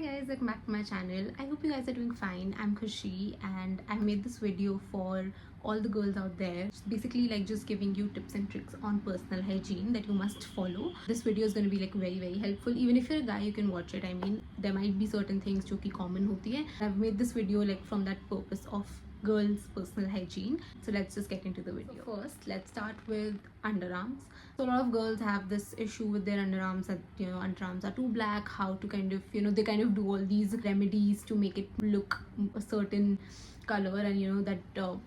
guys, welcome back to my channel. I hope you guys are doing fine. I'm Khushi and I made this video for all the girls out there. It's basically like just giving you tips and tricks on personal hygiene that you must follow. This video is going to be like very helpful. Even if you're a guy, you can watch it. I mean, there might be certain things जो कि common होती है. I've made this video like from that purpose of girls' personal hygiene. So let's just get into the video. So first, let's start with underarms. So a lot of girls have this issue with their underarms that underarms are too black. How to kind of they kind of do all these remedies to make it look a certain color and that.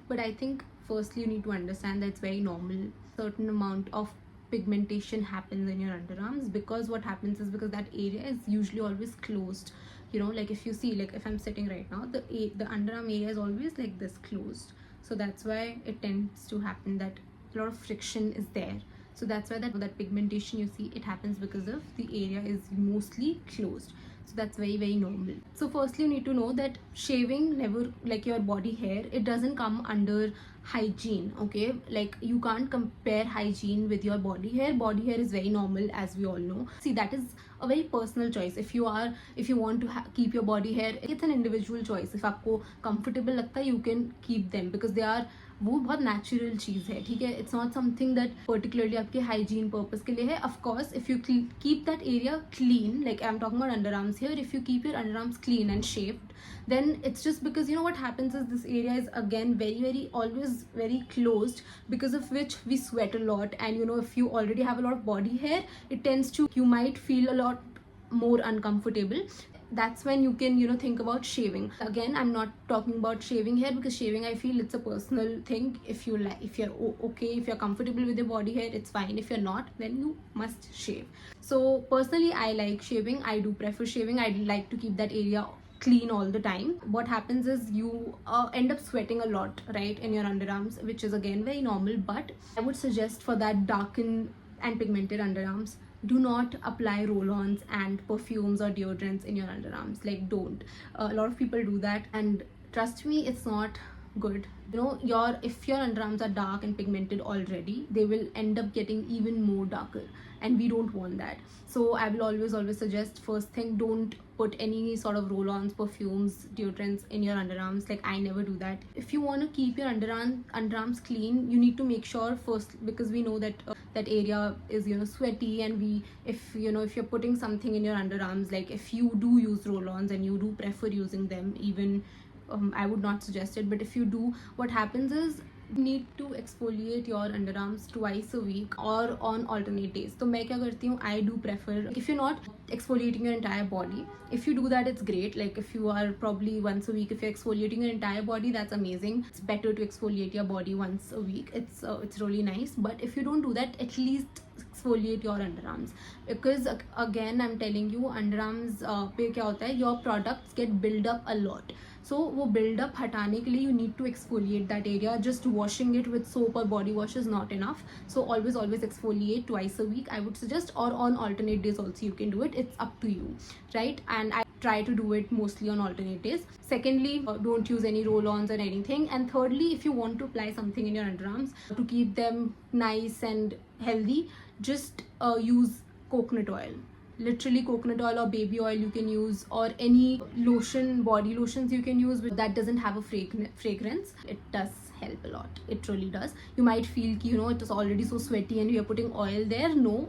But I think firstly you need to understand that it's very normal. Certain amount of pigmentation happens in your underarms because what happens is because that area is usually always closed. Like if you see, like if I'm sitting right now, the underarm area is always like this closed. So that's why it tends to happen that a lot of friction is there. So that's why that pigmentation you see, it happens because of the area is mostly closed. So that's very normal. So firstly you need to know that shaving never, like your body hair, it doesn't come under hygiene. Okay, like you can't compare hygiene with your body hair. Body hair is very normal, as we all know. See, that is a very personal choice. If you want to keep your body hair, it's an individual choice. If आपको comfortable लगता है, you can keep them because they are वो बहुत natural चीज़ है, ठीक है. It's not something that particularly आपके hygiene purpose के लिए है. Of course if you keep that area clean, like I'm talking about underarms here, if you keep your underarms clean and shaved, then it's just because what happens is this area is again very always very closed, because of which we sweat a lot, and if you already have a lot of body hair, it tends to, you might feel a lot more uncomfortable. That's when you can think about shaving. Again, I'm not talking about shaving here because shaving, I feel it's a personal thing. If you're okay, if you're comfortable with your body hair, it's fine. If you're not, then you must shave. So personally, I like shaving. I do prefer shaving. I like to keep that area clean all the time. What happens is you end up sweating a lot, right, in your underarms, which is again very normal. But I would suggest for that darkened and pigmented underarms, do not apply roll-ons and perfumes or deodorants in your underarms. Like, don't. A lot of people do that, and trust me, it's not good. If your underarms are dark and pigmented already, they will end up getting even more darker, and we don't want that. So I will always suggest, first thing, don't put any sort of roll-ons, perfumes, deodorants in your underarms. Like, I never do that. If you want to keep your underarms clean, you need to make sure first, because we know that that area is sweaty, and if you're putting something in your underarms, like if you do use roll-ons and you do prefer using them, even I would not suggest it, but if you do, what happens is you need to exfoliate your underarms twice a week or on alternate days. So मैं क्या करती हूँ, I do prefer, if you're not exfoliating your entire body, if you do that, it's great. Like if you are probably once a week, if you're exfoliating your entire body, that's amazing. It's better to exfoliate your body once a week. It's really nice. But if you don't do that, at least exfoliate your underarms, because again, I'm telling you, underarms पे क्या होता है, your products get build up a lot. So वो build up हटाने के लिए you need to exfoliate that area. Just washing it with soap or body wash is not enough. So always exfoliate twice a week, I would suggest, or on alternate days also you can do it. It's up to you, right? And I try to do it mostly on alternate days. Secondly, don't use any roll-ons or anything. And thirdly, if you want to apply something in your underarms to keep them nice and healthy, just use coconut oil. Literally coconut oil or baby oil you can use, or any lotion, body lotions you can use that doesn't have a fragrance. It does help a lot. It really does. You might feel it is already so sweaty and you're putting oil there. No,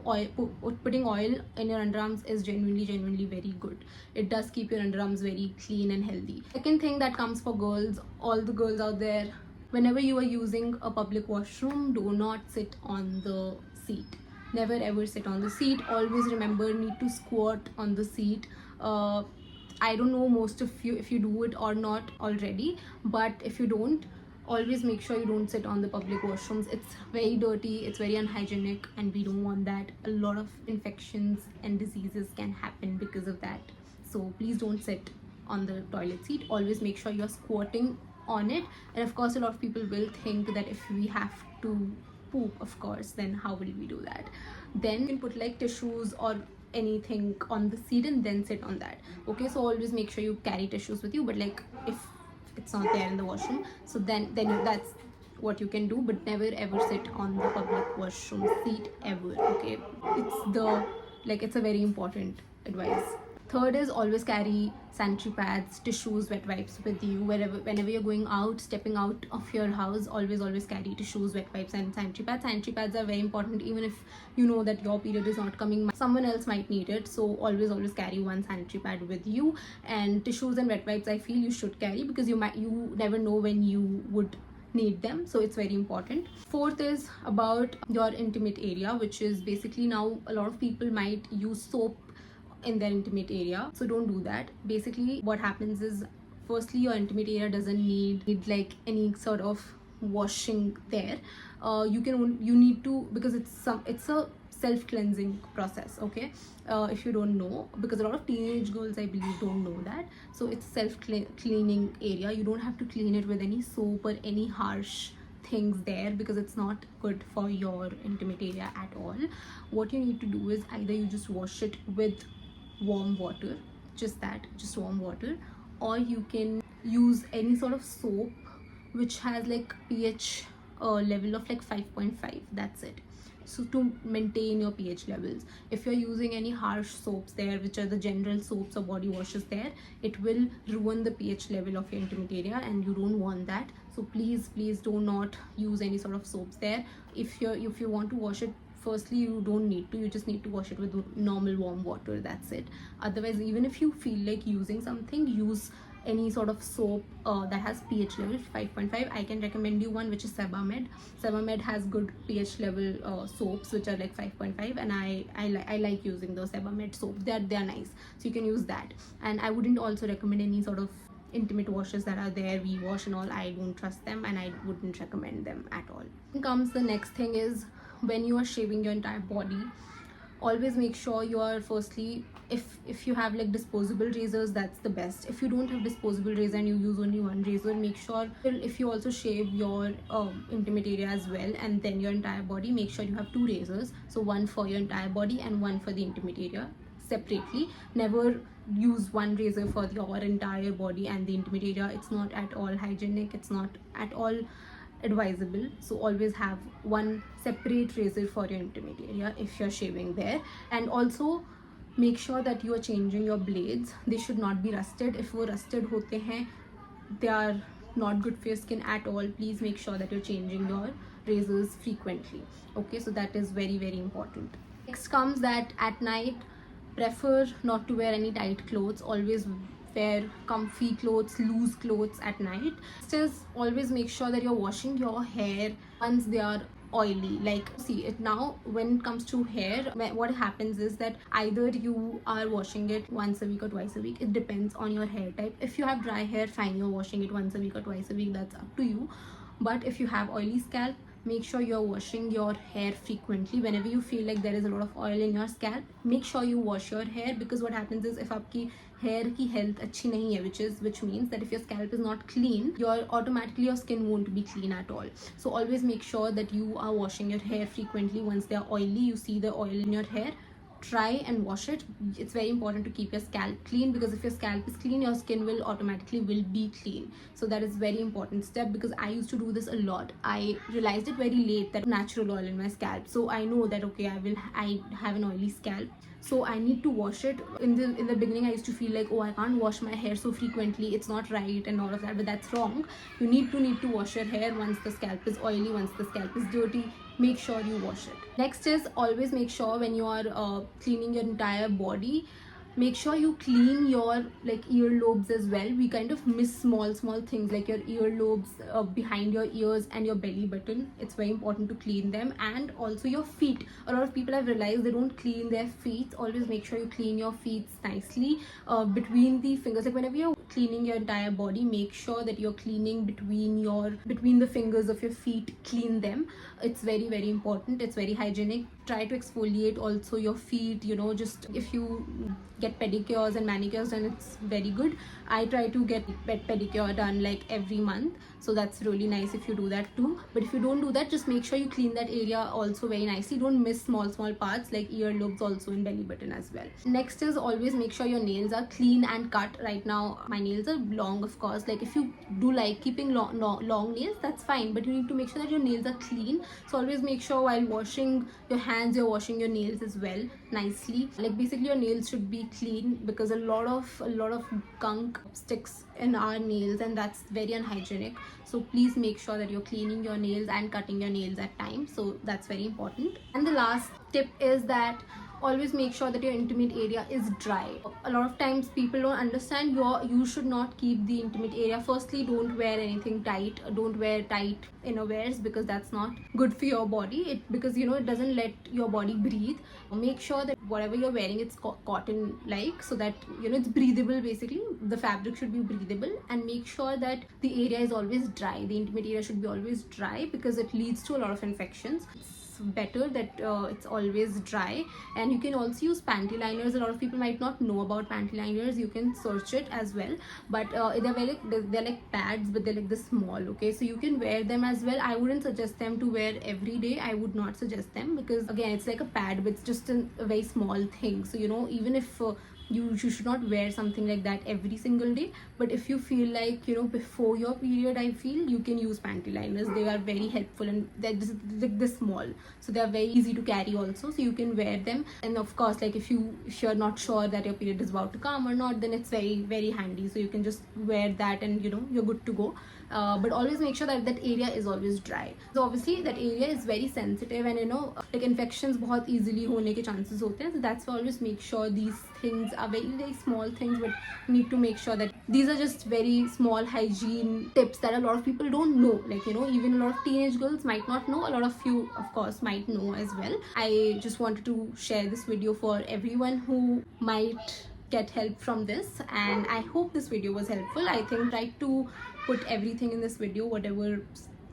putting oil in your underarms is genuinely very good. It does keep your underarms very clean and healthy. Second thing that comes for girls, all the girls out there, whenever you are using a public washroom, do not sit on the seat. Never ever sit on the seat. Always remember, need to squat on the seat. I don't know most of you if you do it or not already, but if you don't, always make sure you don't sit on the public washrooms. It's very dirty, it's very unhygienic, and we don't want that. A lot of infections and diseases can happen because of that. So please don't sit on the toilet seat. Always make sure you're squatting on it. And of course, a lot of people will think that if we have to poop, of course, then how will we do that? Then you can put like tissues or anything on the seat and then sit on that. Okay, so always make sure you carry tissues with you, but like if it's not there in the washroom, so then that's what you can do, but never ever sit on the public washroom seat ever. Okay, it's a very important advice. Third is always carry sanitary pads, tissues, wet wipes with you whenever you're going out, stepping out of your house. Always carry tissues, wet wipes, and sanitary pads. Sanitary pads are very important. Even if you know that your period is not coming, someone else might need it, so always carry one sanitary pad with you. And tissues and wet wipes, I feel you should carry, because you never know when you would need them, so it's very important. Fourth is about your intimate area, which is basically, now a lot of people might use soap in their intimate area, so don't do that. Basically what happens is, firstly, your intimate area doesn't need like any sort of washing there. You need to, because it's a self-cleansing process, okay? If you don't know, because a lot of teenage girls, I believe, don't know that. So it's self-cleaning area. You don't have to clean it with any soap or any harsh things there, because it's not good for your intimate area at all. What you need to do is, either you just wash it with warm water, just warm water, or you can use any sort of soap which has like pH level of like 5.5. that's it. So to maintain your pH levels, if you're using any harsh soaps there, which are the general soaps or body washes there, it will ruin the pH level of your intimate area, and you don't want that. So please do not use any sort of soaps there. If you want to wash it, firstly, you don't need to, you just need to wash it with normal warm water, that's it. Otherwise, even if you feel like using something, use any sort of soap that has pH level 5.5. I can recommend you one which is Sebamed. Sebamed has good pH level soaps which are like 5.5, and I like using those Sebamed soaps. They are nice, so you can use that. And I wouldn't also recommend any sort of intimate washes that are there, we wash and all. I don't trust them, and I wouldn't recommend them at all. Then comes the next thing is, when you are shaving your entire body, always make sure you are, firstly, if you have like disposable razors, that's the best. If you don't have disposable razor and you use only one razor, make sure, if you also shave your intimate area as well and then your entire body, make sure you have two razors, so one for your entire body and one for the intimate area separately. Never use one razor for your entire body and the intimate area. It's not at all hygienic, it's not at all advisable. So always have one separate razor for your intimate area if you're shaving there. And also make sure that you are changing your blades. They should not be rusted. If वो rusted होते हैं, they are not good for your skin at all. Please make sure that you're changing your razors frequently, okay? So that is very important. Next comes that at night, prefer not to wear any tight clothes. Always wear comfy clothes, loose clothes at night. Just always make sure that you're washing your hair once they are oily. Like, see it now, when it comes to hair, what happens is that either you are washing it once a week or twice a week. It depends on your hair type. If you have dry hair, fine, you're washing it once a week or twice a week, that's up to you. But if you have oily scalp, make sure you're washing your hair frequently. Whenever you feel like there is a lot of oil in your scalp, make sure you wash your hair, because what happens is, if आपकी hair की health अच्छी नहीं है, which means that if your scalp is not clean, automatically your skin won't be clean at all. So always make sure that you are washing your hair frequently. Once they are oily, you see the oil in your hair, try and wash it. It's very important to keep your scalp clean, because if your scalp is clean, your skin will automatically be clean. So that is very important step, because I used to do this a lot. I realized it very late that natural oil in my scalp, so I know that okay, I have an oily scalp, so I need to wash it. In the beginning, I used to feel like, oh, I can't wash my hair so frequently, it's not right and all of that, but that's wrong. You need to wash your hair once the scalp is oily, once the scalp is dirty. Make sure you wash it. Next is, always make sure when you are cleaning your entire body, make sure you clean your like earlobes as well. We kind of miss small things like your earlobes, behind your ears and your belly button. It's very important to clean them. And also your feet. A lot of people have realized they don't clean their feet. Always make sure you clean your feet nicely, between the fingers. Like whenever you're cleaning your entire body, make sure that you're cleaning between the fingers of your feet. Clean them. It's very important. It's very hygienic. Try to exfoliate also your feet, just if you get pedicures and manicures, then it's very good. I try to get pedicure done like every month, so that's really nice if you do that too. But if you don't do that, just make sure you clean that area also very nicely. Don't miss small parts like earlobes also in belly button as well. Next is, always make sure your nails are clean and cut. Right now my nails are long, of course. Like if you do like keeping long nails, that's fine, but you need to make sure that your nails are clean. So always make sure while washing your hands, you're washing your nails as well nicely. Like basically your nails should be clean, because a lot of gunk sticks in our nails and that's very unhygienic. So please make sure that you're cleaning your nails and cutting your nails at times. So that's very important. And the last tip is that always make sure that your intimate area is dry. A lot of times people don't understand you should not keep the intimate area. Firstly, don't wear anything tight, don't wear tight innerwears, because that's not good for your body. Because it doesn't let your body breathe. Make sure that whatever you're wearing, it's cotton like, so that it's breathable. Basically the fabric should be breathable. And make sure that the area is always dry. The intimate area should be always dry, because it leads to a lot of infections. Better that it's always dry. And you can also use panty liners. A lot of people might not know about panty liners. You can search it as well, but they're like pads, but they're like this small. Okay, so you can wear them as well. I wouldn't suggest them to wear every day. I would not suggest them, because again, it's like a pad, but it's just a very small thing. So even if you should not wear something like that every single day. But if you feel like before your period, I feel you can use panty liners. They are very helpful, and they're just this small, so they are very easy to carry also. So you can wear them. And of course, like if you're not sure that your period is about to come or not, then it's very, very handy. So you can just wear that and you're good to go. But always make sure that area is always dry. So obviously that area is very sensitive, and like infections बहुत easily होने के chances होते हैं. So that's why always make sure these things are very, very small things, but you need to make sure that these are just very small hygiene tips that a lot of people don't know. Like even a lot of teenage girls might not know. A lot of you, of course, might know as well. I just wanted to share this video for everyone who might get help from this, and I hope this video was helpful. I think I tried to put everything in this video, whatever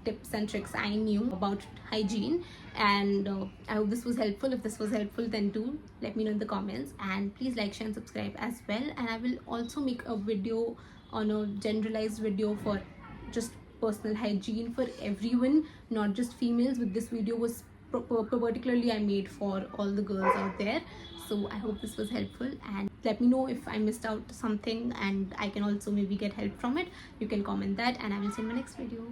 tips and tricks I knew about hygiene, and I hope this was helpful. If this was helpful, then do let me know in the comments, and please like, share and subscribe as well. And I will also make a video on a generalized video for just personal hygiene for everyone, not just females. But this video was particularly I made for all the girls out there. So I hope this was helpful, and let me know if I missed out something and I can also maybe get help from it. You can comment that, and I will see you in my next video.